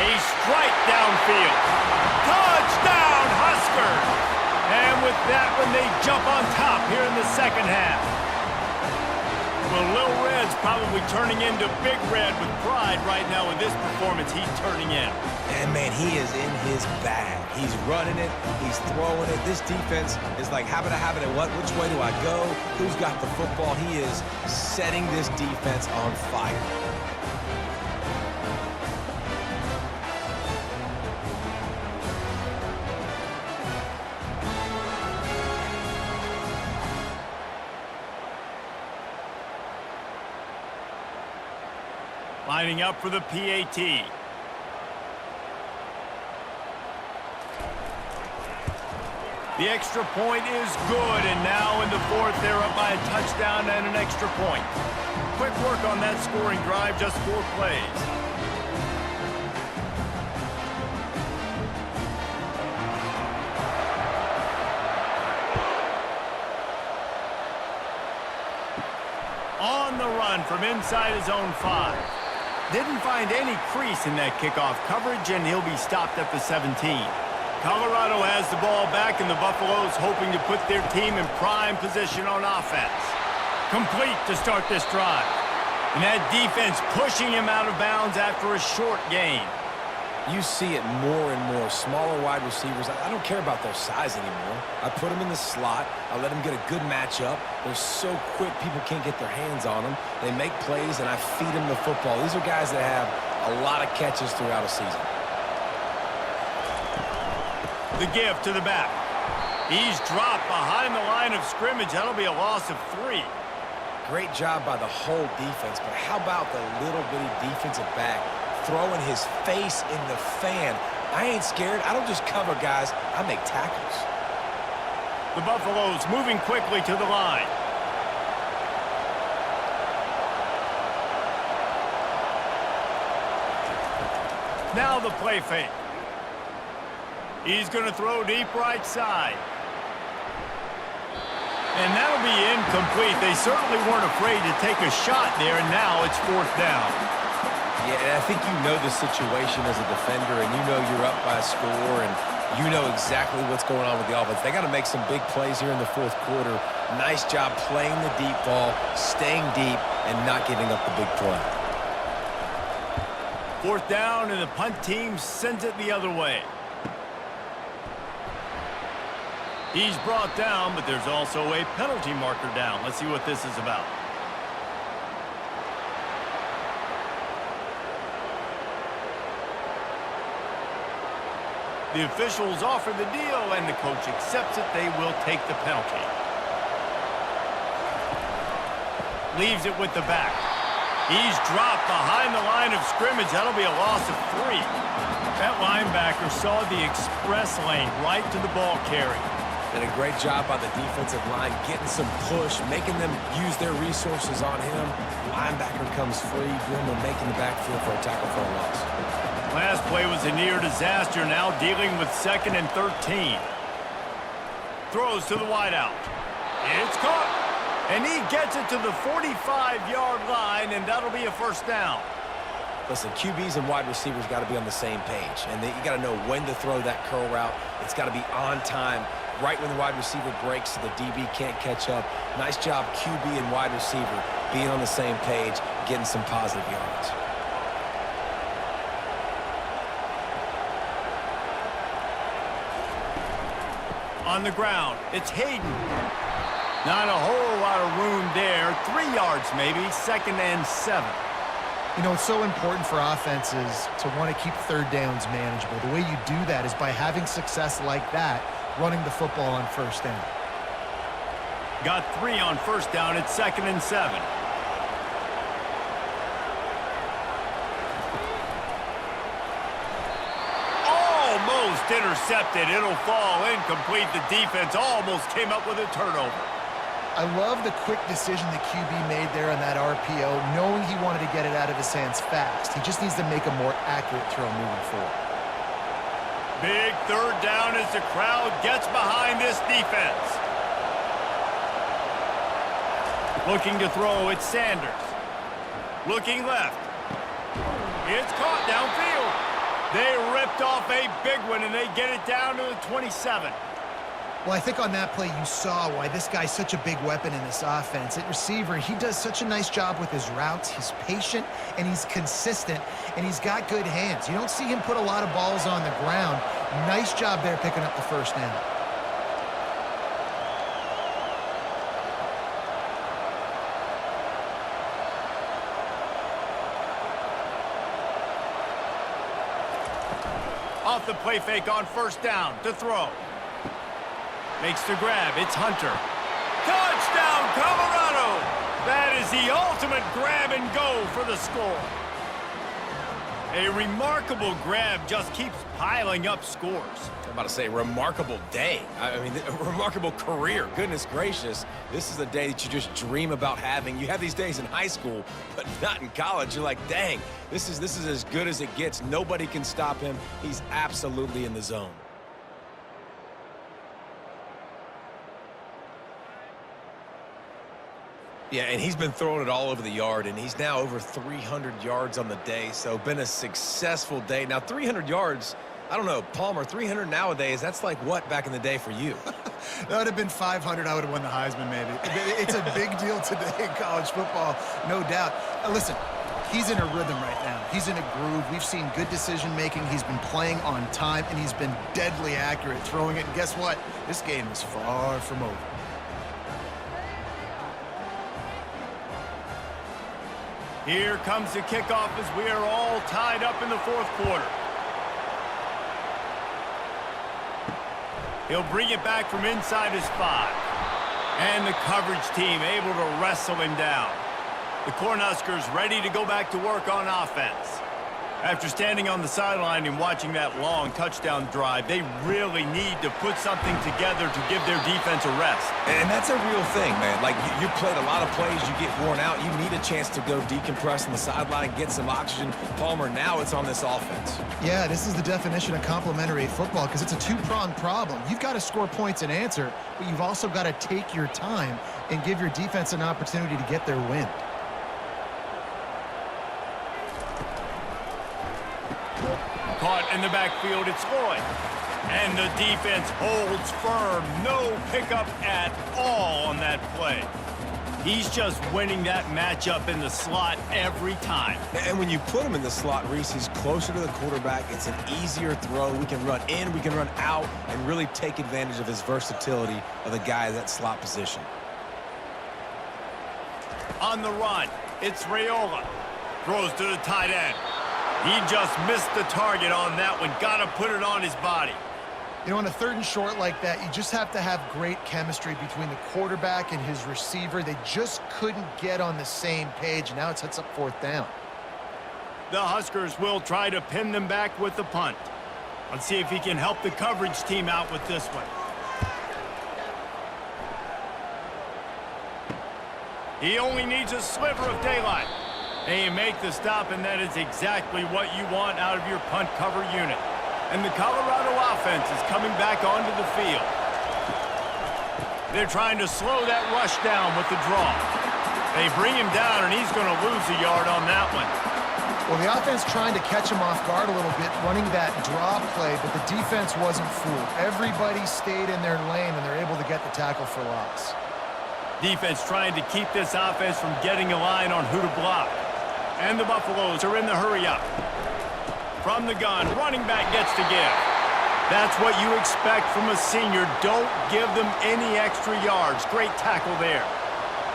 A strike downfield. Touchdown, Huskers! And with that one, they jump on top here in the 2nd half. Well, Lil Red's probably turning into Big Red with pride right now with this performance he's turning in. And, man, he is in his bag. He's running it. He's throwing it. This defense is like, how about I have it and what? Which way do I go? Who's got the football? He is setting this defense on fire. Lining up for the PAT. The extra point is good, and now in the 4th, they're up by a touchdown and an extra point. Quick work on that scoring drive, just 4 plays. On the run from inside his own 5. Didn't find any crease in that kickoff coverage, and he'll be stopped at the 17. Colorado has the ball back, and the Buffaloes hoping to put their team in prime position on offense. Complete to start this drive. And that defense pushing him out of bounds after a short gain. You see it more and more. Smaller wide receivers, I don't care about their size anymore. I put them in the slot. I let them get a good matchup. They're so quick, people can't get their hands on them. They make plays, and I feed them the football. These are guys that have a lot of catches throughout a season. The give to the back. He's dropped behind the line of scrimmage. That'll be a loss of 3. Great job by the whole defense, but how about the little bitty defensive back throwing his face in the fan? I ain't scared. I don't just cover guys. I make tackles. The Buffaloes moving quickly to the line. Now the play fake. He's going to throw deep right side. And that'll be incomplete. They certainly weren't afraid to take a shot there, and now it's 4th down. Yeah, and I think you know the situation as a defender, and you know you're up by a score, and you know exactly what's going on with the offense. They got to make some big plays here in the 4th quarter. Nice job playing the deep ball, staying deep, and not giving up the big play. 4th down, and the punt team sends it the other way. He's brought down, but there's also a penalty marker down. Let's see what this is about. The officials offer the deal, and the coach accepts it. They will take the penalty. Leaves it with the back. He's dropped behind the line of scrimmage. That'll be a loss of 3. That linebacker saw the express lane right to the ball carrier. And a great job by the defensive line, getting some push, making them use their resources on him. Linebacker comes free, Grimmer making the backfield for a tackle for a loss. Last play was a near disaster, now dealing with 2nd and 13. Throws to the wideout. It's caught. And he gets it to the 45-yard line, and that'll be a 1st down. Listen, QBs and wide receivers got to be on the same page, and you got to know when to throw that curl route. It's got to be on time, right when the wide receiver breaks so the DB can't catch up. Nice job, QB and wide receiver, being on the same page, getting some positive yards. On the ground, it's Hayden. Not a whole lot of room there. 3 yards maybe, 2nd and 7. You know, it's so important for offenses to want to keep 3rd downs manageable. The way you do that is by having success like that, running the football on 1st down. Got 3 on 1st down. It's 2nd and 7. Almost intercepted. It'll fall incomplete. The defense almost came up with a turnover. I love the quick decision the QB made there on that RPO, knowing he wanted to get it out of his hands fast. He just needs to make a more accurate throw moving forward. Big 3rd down as the crowd gets behind this defense. Looking to throw, it's Sanders. Looking left. It's caught downfield. They ripped off a big one, and they get it down to the 27. Well, I think on that play you saw why this guy's such a big weapon in this offense. At receiver, he does such a nice job with his routes. He's patient, and he's consistent, and he's got good hands. You don't see him put a lot of balls on the ground. Nice job there picking up the 1st down. Off the play fake on 1st down to throw. Makes the grab. It's Hunter. Touchdown, Colorado! That is the ultimate grab and go for the score. A remarkable grab just keeps piling up scores. I'm about to say, remarkable day. I mean, a remarkable career. Goodness gracious. This is a day that you just dream about having. You have these days in high school, but not in college. You're like, dang, this is as good as it gets. Nobody can stop him. He's absolutely in the zone. Yeah, and he's been throwing it all over the yard, and he's now over 300 yards on the day, so been a successful day. Now, 300 yards, I don't know, Palmer, 300 nowadays, that's like what back in the day for you? That would have been 500. I would have won the Heisman, maybe. It's a big deal today in college football, no doubt. Listen, He's in a rhythm right now. He's in a groove. We've seen good decision-making. He's been playing on time, and he's been deadly accurate throwing it. And guess what? This game is far from over. Here comes the kickoff as we are all tied up in the fourth quarter. He'll bring it back from inside his 5. And the coverage team able to wrestle him down. The Cornhuskers ready to go back to work on offense. After standing on the sideline and watching that long touchdown drive, they really need to put something together to give their defense a rest. And that's a real thing, man. Like, you played a lot of plays, you get worn out, you need a chance to go decompress on the sideline, get some oxygen. Palmer, now it's on this offense. Yeah, this is the definition of complementary football because it's a two-pronged problem. You've got to score points and answer, but you've also got to take your time and give your defense an opportunity to get their win. Caught in the backfield, it's Lloyd. And the defense holds firm. No pickup at all on that play. He's just winning that matchup in the slot every time. And when you put him in the slot, Reese, he's closer to the quarterback. It's an easier throw. We can run in, we can run out, and really take advantage of his versatility of the guy in that slot position. On the run, it's Raiola. Throws to the tight end. He just missed the target on that one. Got to put it on his body. You know, on a 3rd and short like that, you just have to have great chemistry between the quarterback and his receiver. They just couldn't get on the same page, and now it sets up 4th down. The Huskers will try to pin them back with the punt. Let's see if he can help the coverage team out with this one. He only needs a sliver of daylight. And you make the stop, and that is exactly what you want out of your punt cover unit. And the Colorado offense is coming back onto the field. They're trying to slow that rush down with the draw. They bring him down, and he's going to lose a yard on that one. Well, the offense trying to catch him off guard a little bit, running that draw play, but the defense wasn't fooled. Everybody stayed in their lane, and they're able to get the tackle for loss. Defense trying to keep this offense from getting a line on who to block. And the Buffaloes are in the hurry-up. From the gun, running back gets to give. That's what you expect from a senior. Don't give them any extra yards. Great tackle there.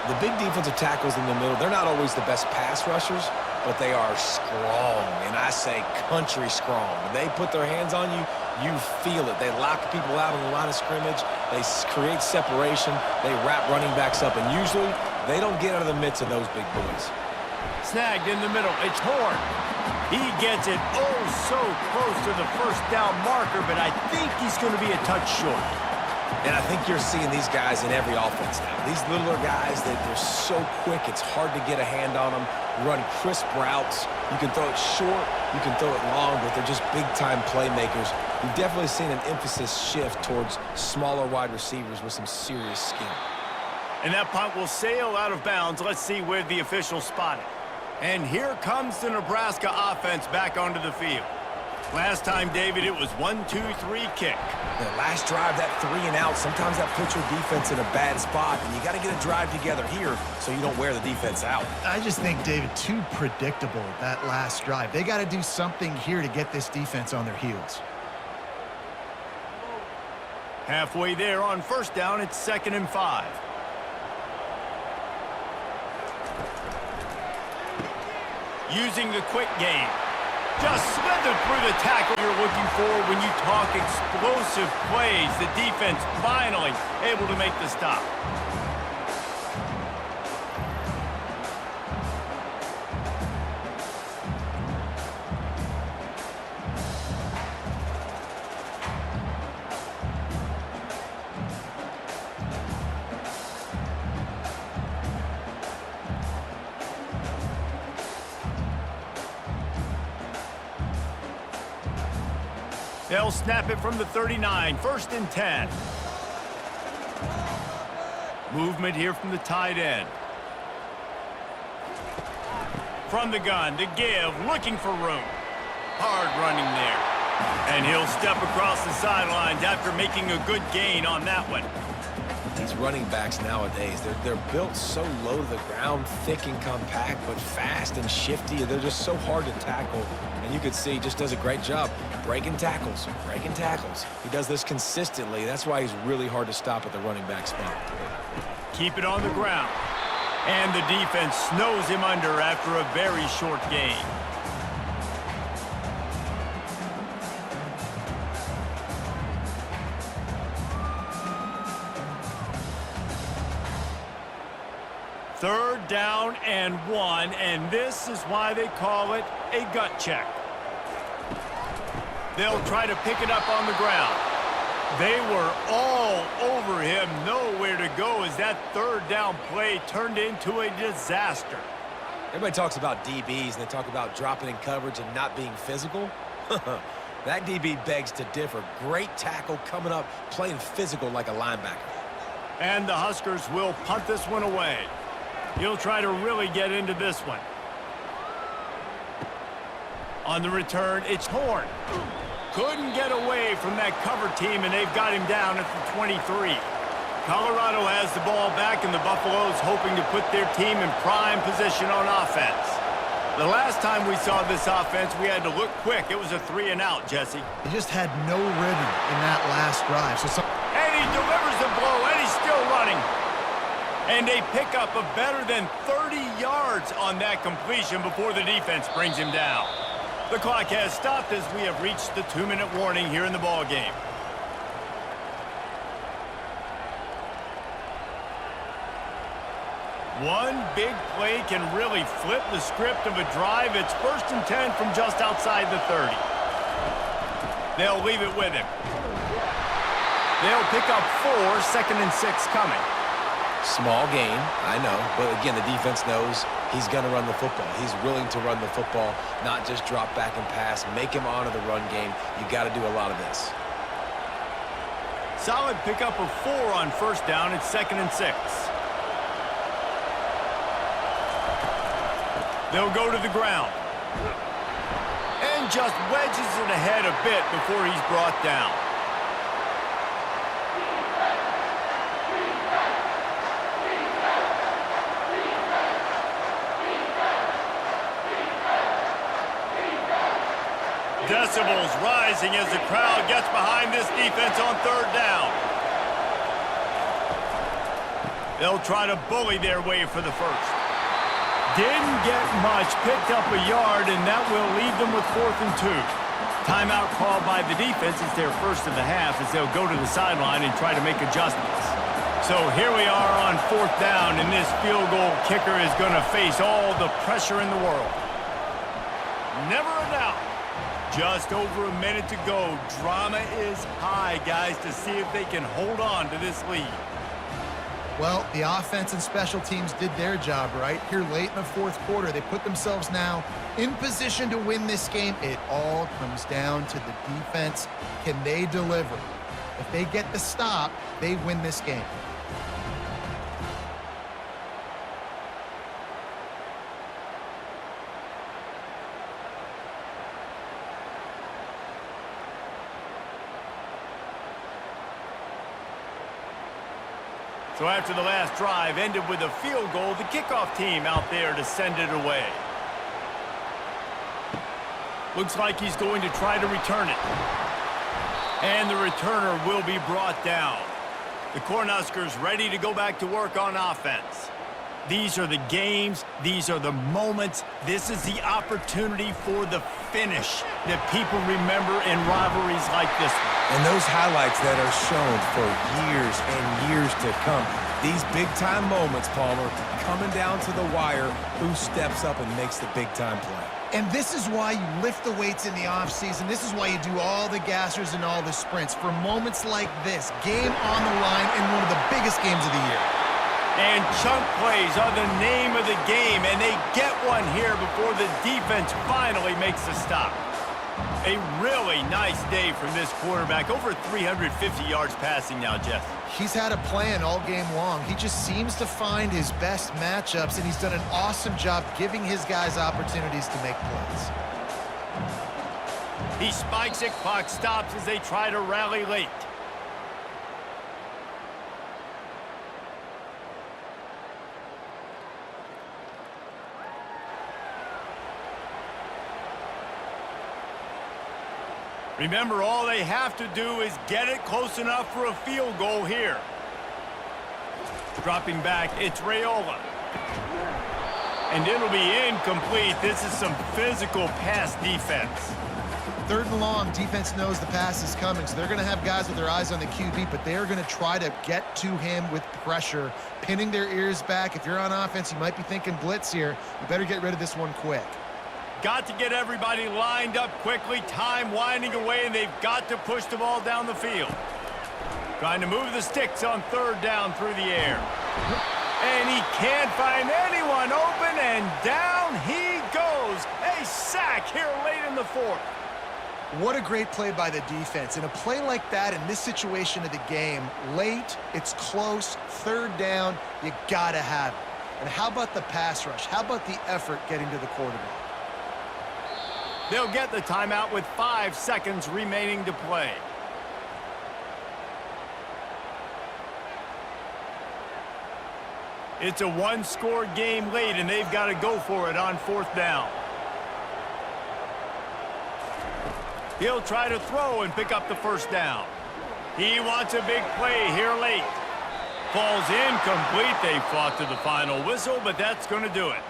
The big defensive tackles in the middle, they're not always the best pass rushers, but they are strong, and I say country strong. When they put their hands on you, you feel it. They lock people out on the line of scrimmage. They create separation. They wrap running backs up, and usually they don't get out of the midst of those big boys. Snagged in the middle. It's Horn. He gets it oh so close to the 1st down marker, but I think he's going to be a touch short. And I think you're seeing these guys in every offense now. These littler guys, they're so quick, it's hard to get a hand on them. Run crisp routes. You can throw it short, you can throw it long, but they're just big-time playmakers. We've definitely seen an emphasis shift towards smaller wide receivers with some serious skill. And that punt will sail out of bounds. Let's see where the officials spot it. And here comes the Nebraska offense back onto the field. Last time, David, it was 1-2-3 kick. The last drive, that 3 and out, sometimes that puts your defense in a bad spot, and you got to get a drive together here so you don't wear the defense out. I just think, David, too predictable, that last drive. They got to do something here to get this defense on their heels. Halfway there on 1st down, it's 2nd and 5. Using the quick game. Just slithered through the tackle you're looking for when you talk explosive plays. The defense finally able to make the stop. They'll snap it from the 39, 1st and 10. Movement here from the tight end. From the gun, to give, looking for room. Hard running there. And he'll step across the sidelines after making a good gain on that one. these running backs nowadays. They're built so low to the ground, thick and compact, but fast and shifty. They're just so hard to tackle. And you can see he just does a great job breaking tackles, breaking tackles. He does this consistently. That's why he's really hard to stop at the running back spot. Keep it on the ground. And the defense snows him under after a very short gain. Third down and 1, and this is why they call it a gut check. They'll try to pick it up on the ground. They were all over him, nowhere to go as that third down play turned into a disaster. Everybody talks about DBs, and they talk about dropping in coverage and not being physical. That DB begs to differ. Great tackle coming up, playing physical like a linebacker. And the Huskers will punt this one away. He'll try to really get into this one. On the return, it's Horn. Couldn't get away from that cover team, and they've got him down at the 23. Colorado has the ball back, and the Buffaloes hoping to put their team in prime position on offense. The last time we saw this offense, we had to look quick. It was a 3-and-out, Jesse. They just had no rhythm in that last drive. And he delivers the blow, and he's still running. And they pick up a better than 30 yards on that completion before the defense brings him down. The clock has stopped as we have reached the 2-minute warning here in the ball game. One big play can really flip the script of a drive. It's 1st and 10 from just outside the 30. They'll leave it with him. They'll pick up 4, 2nd and 6 coming. Small gain, I know, but again, the defense knows he's going to run the football. He's willing to run the football, not just drop back and pass, make him honor the run game. You got to do a lot of this. Solid pickup of 4 on 1st down. It's 2nd and 6. They'll go to the ground. And just wedges it ahead a bit before he's brought down. Decibels rising as the crowd gets behind this defense on 3rd down. They'll try to bully their way for the 1st. Didn't get much, picked up a yard, and that will leave them with 4th and 2. Timeout called by the defense. It's their 1st of the half as they'll go to the sideline and try to make adjustments. So here we are on 4th down, and this field goal kicker is going to face all the pressure in the world. Never a doubt. Just over a minute to go. Drama is high, guys, to see if they can hold on to this lead. Well, the offense and special teams did their job, right? Here late in the 4th quarter, they put themselves now in position to win this game. It all comes down to the defense. Can they deliver? If they get the stop, they win this game. So after the last drive ended with a field goal, the kickoff team out there to send it away. Looks like he's going to try to return it. And the returner will be brought down. The Cornhuskers ready to go back to work on offense. These are the games. These are the moments. This is the opportunity for the finish that people remember in rivalries like this one. And those highlights that are shown for years and years to come. These big-time moments, Palmer, coming down to the wire, who steps up and makes the big-time play. And this is why you lift the weights in the offseason. This is why you do all the gassers and all the sprints. For moments like this, game on the line in one of the biggest games of the year. And chunk plays are the name of the game, and they get one here before the defense finally makes a stop. A really nice day from this quarterback. Over 350 yards passing now, Jeff. He's had a plan all game long. He just seems to find his best matchups, and he's done an awesome job giving his guys opportunities to make plays. He spikes it, clock stops as they try to rally late. Remember, all they have to do is get it close enough for a field goal here. Dropping back, it's Raiola. And it'll be incomplete. This is some physical pass defense. 3rd and long, defense knows the pass is coming, so they're going to have guys with their eyes on the QB, but they're going to try to get to him with pressure, pinning their ears back. If you're on offense, you might be thinking blitz here. You better get rid of this one quick. Got to get everybody lined up quickly. Time winding away, and they've got to push the ball down the field. Trying to move the sticks on 3rd down through the air. And he can't find anyone open, and down he goes. A sack here late in the 4th. What a great play by the defense. In a play like that, in this situation of the game, late, it's close, 3rd down, you gotta have it. And how about the pass rush? How about the effort getting to the quarterback? They'll get the timeout with 5 seconds remaining to play. It's a one-score game late, and they've got to go for it on 4th down. He'll try to throw and pick up the 1st down. He wants a big play here late. Falls incomplete. They fought to the final whistle, but that's going to do it.